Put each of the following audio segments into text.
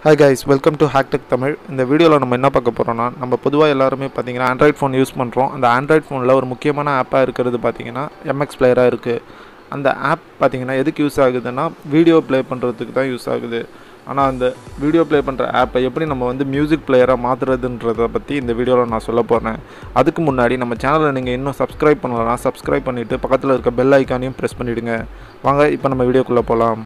Hi guys, welcome to HackTech Tamil. இந்த வீடியோவில் நம்ம என்ன பார்க்க போகிறோம்னா, நம்ம பொதுவாக எல்லாருமே பார்த்தீங்கன்னா ஆண்ட்ராய்ட் ஃபோன் யூஸ் பண்ணுறோம். அந்த ஆண்ட்ராய்ட் ஃபோனில் ஒரு முக்கியமான ஆப்பாக இருக்கிறது பார்த்தீங்கன்னா எம்எக்ஸ் பிளேயராக இருக்குது. அந்த ஆப் பார்த்தீங்கன்னா எதுக்கு யூஸ் ஆகுதுன்னா வீடியோ ப்ளே பண்ணுறதுக்கு தான் யூஸ் ஆகுது. ஆனால் அந்த வீடியோ ப்ளே பண்ணுற ஆப்பை எப்படி நம்ம மியூசிக் பிளேயராக மாற்றுறதுன்றதை பற்றி இந்த வீடியோவில் நான் சொல்ல போகிறேன். அதுக்கு முன்னாடி நம்ம சேனலை நீங்கள் இன்னும் சப்ஸ்கிரைப் பண்ணலன்னா சப்ஸ்கிரைப் பண்ணிவிட்டு பக்கத்தில் இருக்க பெல் ஐக்கானையும் ப்ரெஸ் பண்ணிவிடுங்க. வாங்க இப்போ நம்ம வீடியோக்குள்ளே போகலாம்.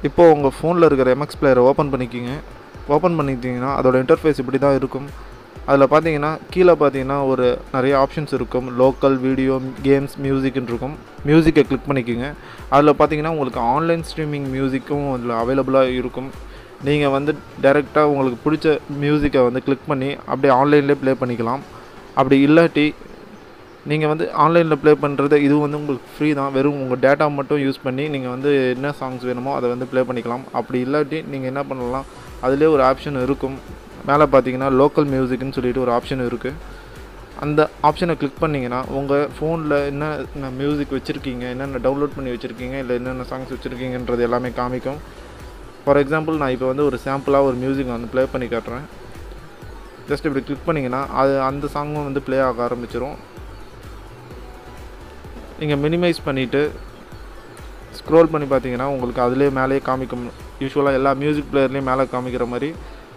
இப்போது உங்கள் ஃபோனில் இருக்கிற எம்எக்ஸ் பிளேயரை ஓப்பன் பண்ணிக்கிட்டிங்கன்னா அதோட இன்டர்ஃபேஸ் இப்படி தான் இருக்கும். அதில் பார்த்தீங்கன்னா கீழே பார்த்தீங்கன்னா ஒரு நிறைய ஆப்ஷன்ஸ் இருக்கும். லோக்கல், வீடியோ, கேம்ஸ், மியூசிக்னு இருக்கும். மியூசிக்கை கிளிக் பண்ணிக்கோங்க. அதில் பார்த்தீங்கன்னா உங்களுக்கு ஆன்லைன் ஸ்ட்ரீமிங் மியூசிக்கும் அதில் அவைலபிளாக இருக்கும். நீங்கள் டைரெக்டாக உங்களுக்கு பிடிச்ச மியூசிக்கை கிளிக் பண்ணி அப்படியே ஆன்லைன்லேயே ப்ளே பண்ணிக்கலாம். அப்படி இல்லாட்டி நீங்கள் ஆன்லைனில் ப்ளே பண்ணுறது இது உங்களுக்கு ஃப்ரீ தான். வெறும் உங்கள் டேட்டா மட்டும் யூஸ் பண்ணி நீங்கள் என்ன சாங்ஸ் வேணுமோ அதை ப்ளே பண்ணிக்கலாம். அப்படி இல்லாட்டி நீங்கள் என்ன பண்ணலாம், அதிலே ஒரு ஆப்ஷன் இருக்கும். மேலே பார்த்தீங்கன்னா லோக்கல் மியூசிக்னு சொல்லிட்டு ஒரு ஆப்ஷன் இருக்குது. அந்த ஆப்ஷனை கிளிக் பண்ணிங்கன்னா உங்கள் ஃபோனில் என்னென்ன மியூசிக் வச்சுருக்கீங்க, என்னென்ன டவுன்லோட் பண்ணி வச்சுருக்கீங்க, இல்லை என்னென்ன சாங்ஸ் வச்சுருக்கீங்கன்றது எல்லாமே காமிக்கும். ஃபார் எக்ஸாம்பிள் நான் இப்போ ஒரு சாம்பிளாக ஒரு மியூசிக் ப்ளே பண்ணி காட்டுறேன். ஜஸ்ட் இப்படி கிளிக் பண்ணிங்கன்னா அந்த சாங்கும் ப்ளே ஆக ஆரம்பிச்சிடும். நீங்கள் மினிமைஸ் பண்ணிவிட்டு ஸ்க்ரோல் பண்ணி பார்த்தீங்கன்னா உங்களுக்கு அதிலே மேலேயே காமிக்கும். யூஸ்வலாக எல்லா மியூசிக் பிளேயர்லேயும் மேலே காமிக்கிற மாதிரி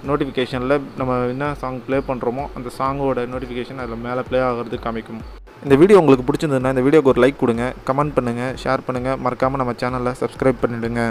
நோட்டிஃபிகேஷனில் நம்ம என்ன சாங் ப்ளே பண்ணுறோமோ அந்த சாங்கோட நோட்டிஃபிகேஷன் அதில் மேலே ப்ளே ஆகிறது காமிக்கும். இந்த வீடியோ உங்களுக்கு பிடிச்சிருந்ததுன்னா இந்த வீடியோக்கு ஒரு லைக் கொடுங்க, கமெண்ட் பண்ணுங்கள், ஷேர் பண்ணுங்கள். மறக்காமல் நம்ம சேனலை சப்ஸ்கிரைப் பண்ணிவிடுங்க.